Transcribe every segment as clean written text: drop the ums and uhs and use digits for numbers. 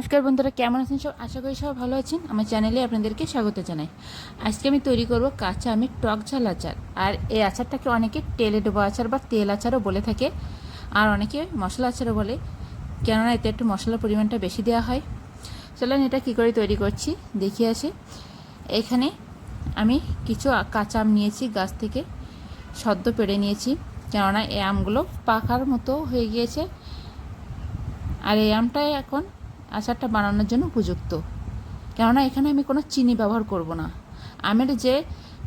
নমস্কার বন্ধুরা, কেমন আছেন সব? আশা করি সব ভালো আছেন। আমার চ্যানেলে আপনাদেরকে স্বাগত জানাই। আজকে আমি তৈরি করব কাঁচা আমের টক ঝাল আচার। আর এই আচারটাকে অনেকে তেলে ডোবা আচার বা তেল আচারও বলে থাকে, আর অনেকে মশলা আচারও বলে, কেননা এতে একটু মশলার পরিমাণটা বেশি দেওয়া হয়। চলেন এটা কী করে তৈরি করছি দেখিয়ে আসি। এখানে আমি কিছু কাঁচা আম নিয়েছি, গাছ থেকে সদ্য পেড়ে নিয়েছি, কেননা এই আমগুলো পাকার মতো হয়ে গিয়েছে। আর এই আমটাই এখন আচারটা বানানোর জন্য উপযুক্ত, কেননা এখানে আমি কোনো চিনি ব্যবহার করব না। আমের যে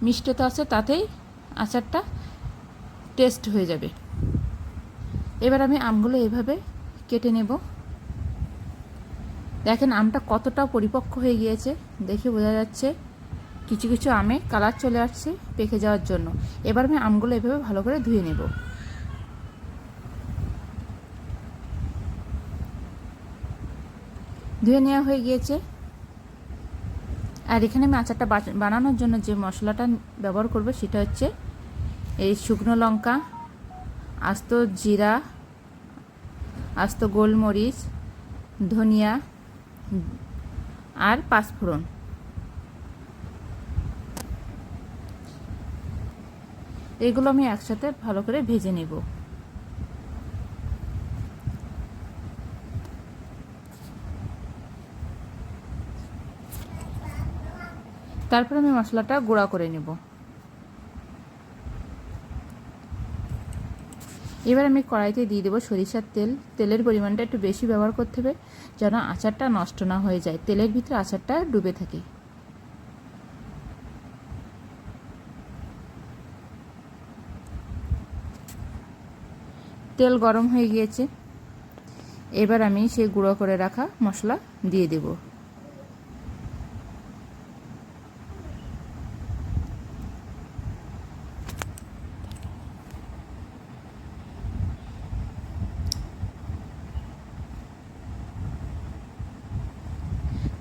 মিষ্টতা আছে তাতেই আচারটা টেস্ট হয়ে যাবে। এবার আমি আমগুলো এইভাবে কেটে নেব। দেখেন আমটা কতটা পরিপক্ক হয়ে গিয়েছে, দেখে বোঝা যাচ্ছে। কিছু কিছু আমে কালার চলে আসছে পেকে যাওয়ার জন্য। এবার আমি আমগুলো এভাবে ভালো করে ধুয়ে নেব। ধুয়ে নেওয়া হয়ে গিয়েছে। আর এখানে আমি আচারটা বানানোর জন্য যে মশলাটা ব্যবহার করব সেটা হচ্ছে এই শুকনো লঙ্কা, আস্ত জিরা, আস্ত গোলমরিচ, ধনিয়া আর পাঁচফোড়ন। এগুলো আমি একসাথে ভালো করে ভেজে নেব। তারপর আমি মশলাটা গুঁড়া করে নেব। এবার আমি কড়াইতে দিয়ে দেবো সরিষার তেল। তেলের পরিমাণটা একটু বেশি ব্যবহার করতে হবে, যেন আচারটা নষ্ট না হয়ে যায়, তেলের ভিতরে আচারটা ডুবে থাকে। তেল গরম হয়ে গিয়েছে। এবার আমি সেই গুঁড়ো করে রাখা মশলা দিয়ে দেব।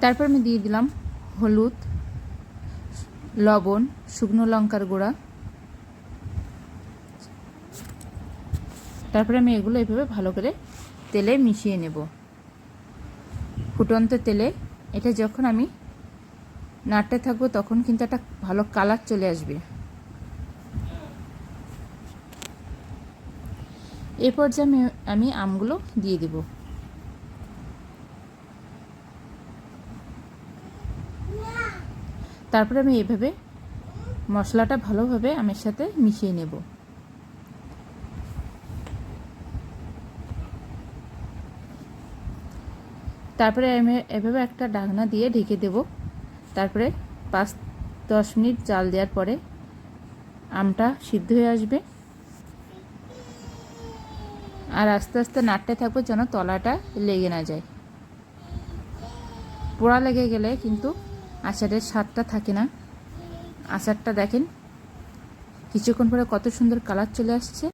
তারপর আমি দিয়ে দিলাম হলুদ, লবণ, শুকনো লঙ্কার গুঁড়া। তারপরে আমি এগুলো এভাবে ভালো করে তেলে মিশিয়ে নেব। ফুটন্ত তেলে এটা যখন আমি নাড়তে থাকবো তখন কিন্তু একটা ভালো কালার চলে আসবে। এ পর্যায়ে আমি আমগুলো দিয়ে দেব। তারপরে আমি এভাবে মশলাটা ভালোভাবে আমের সাথে মিশিয়ে নেব। তারপরে আমি এভাবে একটা ঢাকনা দিয়ে ঢেকে দেব। তারপরে 5-10 মিনিট জাল দেওয়ার পরে আমটা সিদ্ধ হয়ে আসবে। আর আস্তে আস্তে নাড়তে থাকবো যেন তলাটা লেগে না যায়। পোড়া লেগে গেলে কিন্তু আচারের স্বাদটা থাকে না। আচারটা দেখেন কিছুক্ষণ পরে কত সুন্দর কালার চলে আসছে।